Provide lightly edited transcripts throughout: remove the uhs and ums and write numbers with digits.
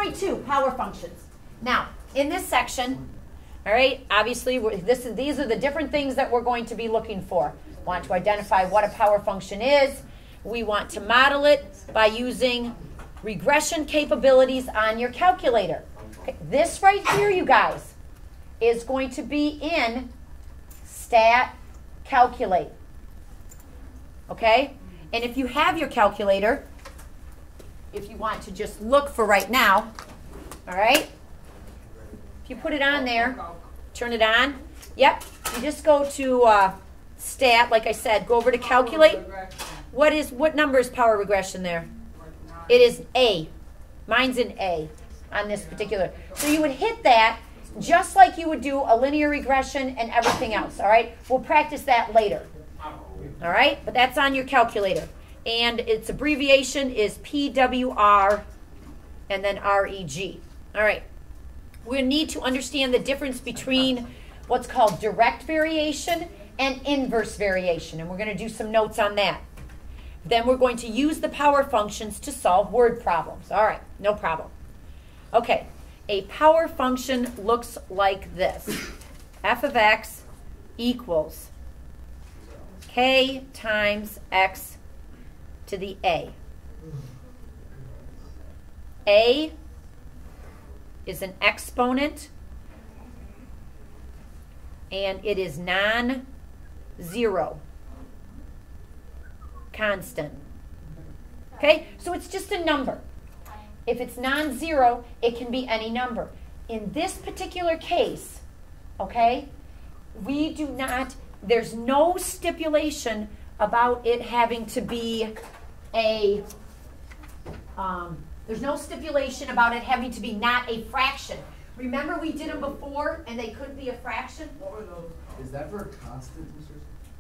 3.2, power functions. Now, in this section, all right, obviously, these are the different things that we're going to be looking for. Want to identify what a power function is. We want to model it by using regression capabilities on your calculator. Okay, this right here, you guys, is going to be in Stat Calculate. Okay? And if you have your calculator, if you want to just look for right now, all right? If you put it on there, turn it on. Yep. You just go to Stat, like I said, go over to Calculate. What number is power regression there? It is A. Mine's in A on this particular. So you would hit that just like you would do a linear regression and everything else, all right? We'll practice that later, all right? But that's on your calculator. And its abbreviation is PWR and then REG. All right. We need to understand the difference between what's called direct variation and inverse variation. And we're going to do some notes on that. Then we're going to use the power functions to solve word problems. All right. No problem. Okay. A power function looks like this. F of x equals k times x to the a. A is an exponent, and it is non-zero, constant. Okay, so it's just a number. If it's non-zero, it can be any number. In this particular case, okay, we do not, there's no stipulation about it having to be a, there's no stipulation about it having to be not a fraction. Remember we did them before and they couldn't be a fraction? What were those? Is that for a constant, Mr.?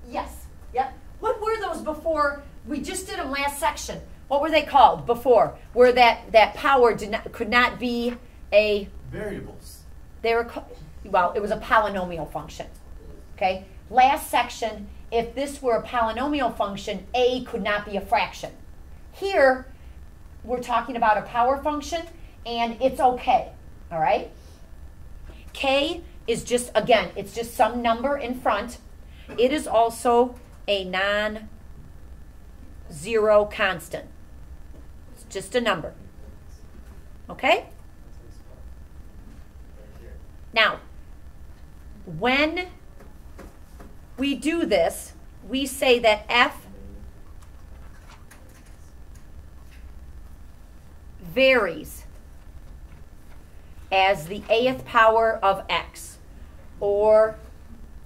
Yes. Yep. What were those before? We just did them last section. What were they called before? Where that power could not be a... Variables. They were, well, it was a polynomial function. Okay? Last section, if this were a polynomial function, a could not be a fraction. Here, we're talking about a power function, and it's okay. All right? K is just, again, it's just some number in front. It is also a non-zero constant. It's just a number. Okay? Now, when we do this, we say that F varies as the eighth power of x, or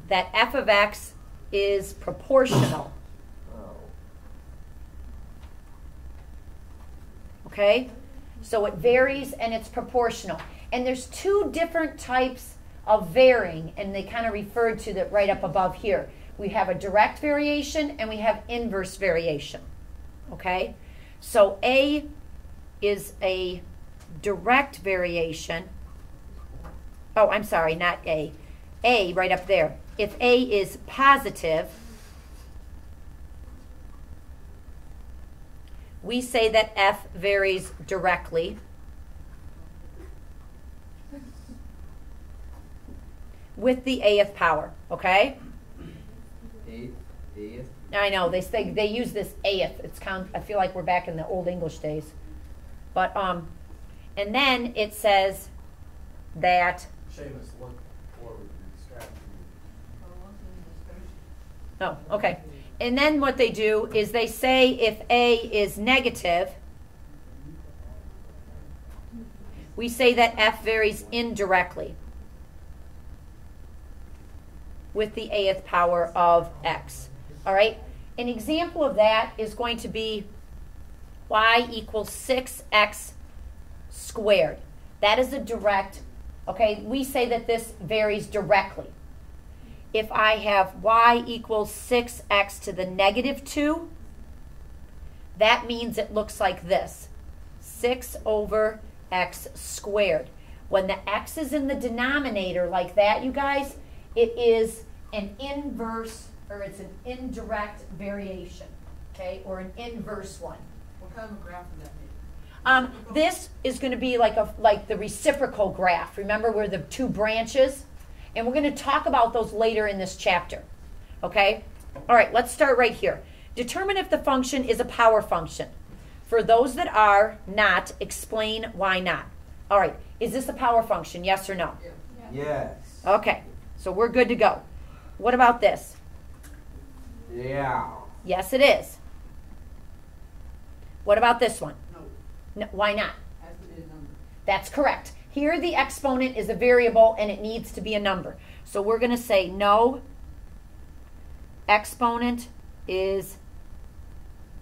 that f of x is proportional. Okay? So it varies and it's proportional. And there's two different types of varying, and they kind of referred to that right up above here. We have a direct variation and we have inverse variation. Okay? So A is a direct variation. Oh, I'm sorry, not A. A right up there. If A is positive, we say that F varies directly. With the eighth power, okay? Eighth? I know, they use this eighth. It's kind of, I feel like we're back in the old English days. But, and then it says that... Seamus, look forward to distraction. Oh, okay. And then what they do is they say if A is negative, we say that F varies indirectly with the eighth power of x. All right? An example of that is going to be y equals 6x squared. That is a direct, okay? We say that this varies directly. If I have y equals 6x to the negative 2, that means it looks like this. 6 over x squared. When the x is in the denominator like that, you guys, it is an inverse, or it's an indirect variation, okay, or an inverse one. What kind of graph would that be? This is going to be like the reciprocal graph. Remember where the two branches? And we're going to talk about those later in this chapter. Okay? All right, let's start right here. Determine if the function is a power function. For those that are not, explain why not. All right, is this a power function, yes or no? Yes. Okay, so we're good to go. What about this? Yeah. Yes, it is. What about this one? No, why not? Has to be a number. That's correct. Here the exponent is a variable and it needs to be a number. So we're going to say no, exponent is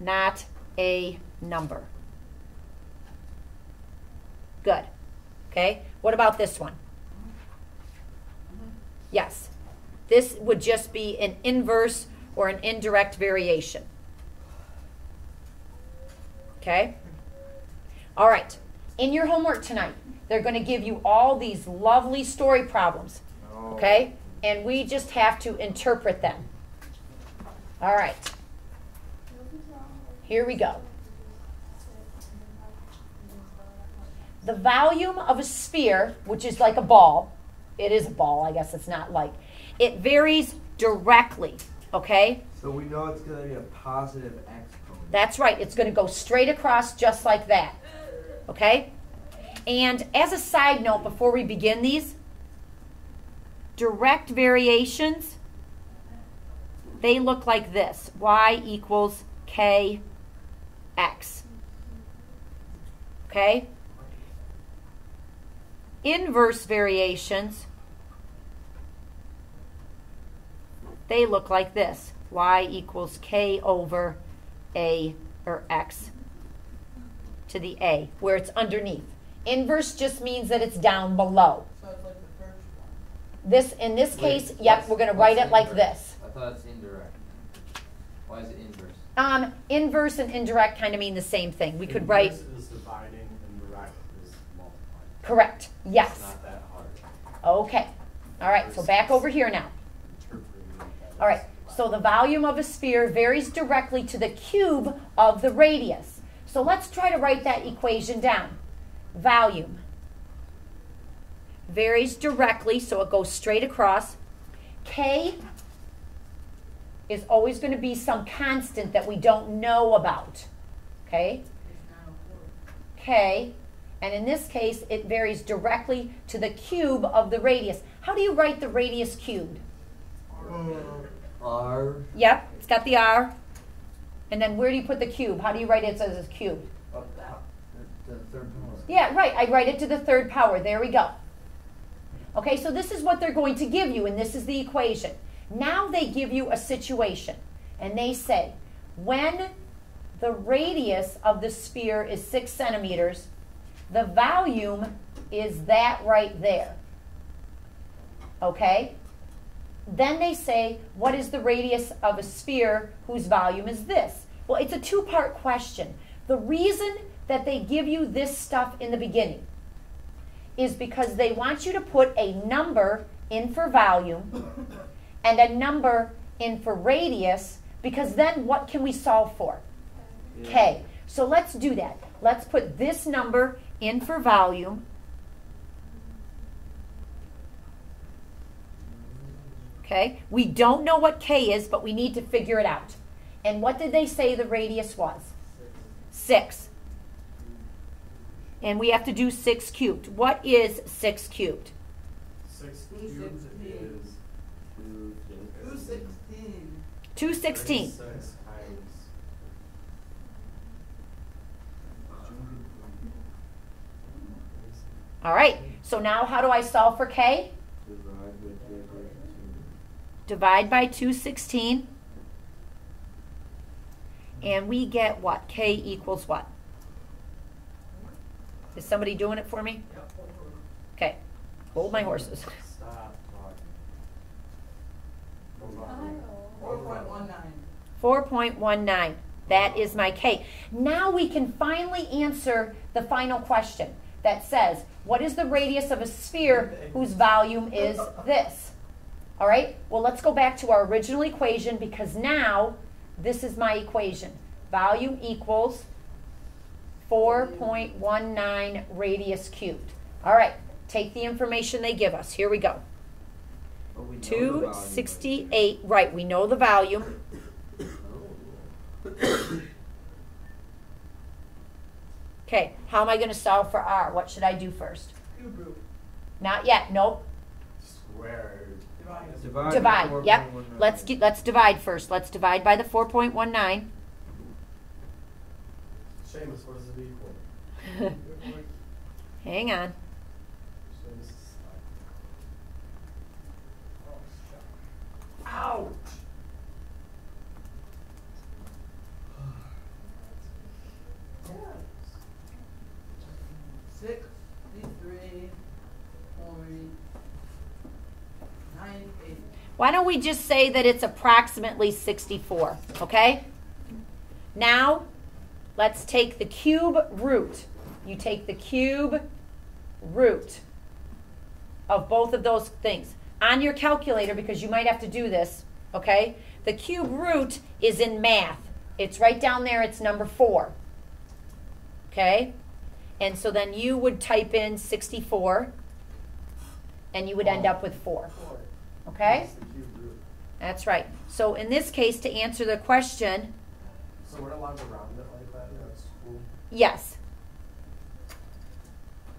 not a number. Good. Okay, what about this one? Yes. This would just be an inverse or an indirect variation. Okay? All right. In your homework tonight, they're going to give you all these lovely story problems. Okay? And we just have to interpret them. All right. Here we go. The volume of a sphere, which is like a ball, it is a ball, I guess it's not like, it varies directly, okay? So we know it's going to be a positive exponent. That's right, it's going to go straight across just like that, okay? And as a side note, before we begin these, direct variations, they look like this, y equals kx, okay? Inverse variations, they look like this. Y equals k over a, or x to the a, where it's underneath. Inverse just means that it's down below. So it's like the first one. This, in this case, yep, we're going to write it like this. I thought it's indirect. Why is it inverse? Inverse and indirect kind of mean the same thing. We could write, Inverse is dividing and direct is multiplying. correct, It's yes. not that hard. Okay. All right, so back over here now. Interpreting that All right, so the volume of a sphere varies directly to the cube of the radius. So let's try to write that equation down. Volume varies directly, so it goes straight across. K is always going to be some constant that we don't know about. Okay? It's 904. K, and in this case, it varies directly to the cube of the radius. How do you write the radius cubed? R. Yep, it's got the R. And then where do you put the cube? How do you write it as a cube? Up top. The third one. Yeah, right. I write it to the third power. There we go. Okay, so this is what they're going to give you, and this is the equation. Now they give you a situation, and they say, when the radius of the sphere is 6 centimeters, the volume is that right there. Okay? Then they say, what is the radius of a sphere whose volume is this? Well, it's a two-part question. The reason that they give you this stuff in the beginning is because they want you to put a number in for volume and a number in for radius, because then what can we solve for? K. So let's do that. Let's put this number in for volume. Okay, we don't know what K is, but we need to figure it out. And what did they say the radius was? 6. And we have to do 6 cubed. What is 6 cubed? 6 Who's cubed 16? is 216. 216. 36 times. All right, so now how do I solve for K? Divide by 216. And we get what? K equals what? Is somebody doing it for me? Okay, hold my horses. Stop talking. 4.19. 4.19. That is my K. Now we can finally answer the final question that says, what is the radius of a sphere whose volume is this? All right, well, let's go back to our original equation, because now this is my equation. Volume equals 4.19 radius cubed. All right, take the information they give us. Here we go. But we know the volume, but- 268, right, we know the volume. Okay, how am I going to solve for R? What should I do first? Cube root. Not yet, nope. Squared. Divide. Divide, yep. 4.19. Let's divide first. Let's divide by the 4.19. Seamus, what does it equal? Hang on. Seamus is Ouch. 63.98. Why don't we just say that it's approximately 64, okay? Now, let's take the cube root. You take the cube root of both of those things. On your calculator, because you might have to do this, okay? The cube root is in math. It's right down there, it's number 4. Okay? And so then you would type in 64, and you would end up with 4. Okay? That's the cube root. That's right. So in this case, to answer the question, So we're allowed to round it like that? That's cool. yes.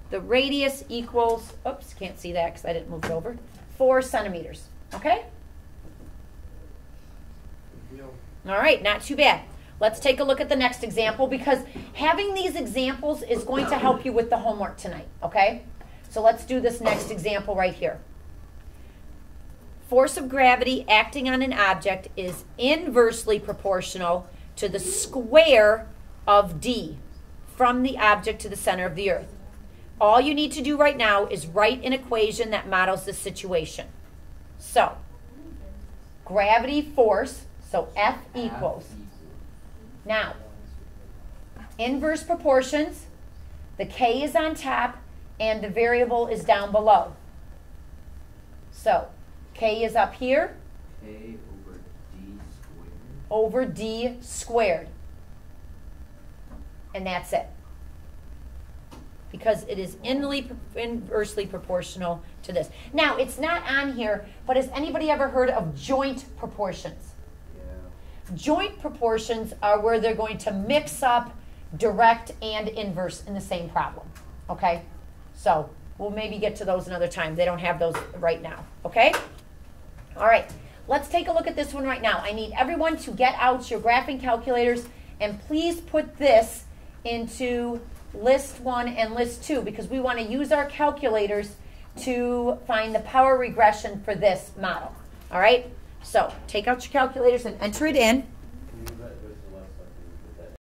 The radius equals, oops, can't see that because I didn't move it over, 4 centimeters. Okay? Good deal. All right, not too bad. Let's take a look at the next example because having these examples is going to help you with the homework tonight, okay? So let's do this next example right here. Force of gravity acting on an object is inversely proportional to the square of d from the object to the center of the earth. All you need to do right now is write an equation that models this situation. So, gravity force, so F equals. Now, inverse proportions, the K is on top and the variable is down below. So, K is up here K over D squared. over D squared. And that's it. Because it is inversely proportional to this. Now, it's not on here, but has anybody ever heard of joint proportions? Yeah. Joint proportions are where they're going to mix up direct and inverse in the same problem. Okay? So we'll maybe get to those another time. They don't have those right now. Okay? All right. Let's take a look at this one right now. I need everyone to get out your graphing calculators and please put this into list 1 and list 2 because we want to use our calculators to find the power regression for this model. All right? So take out your calculators and enter it in.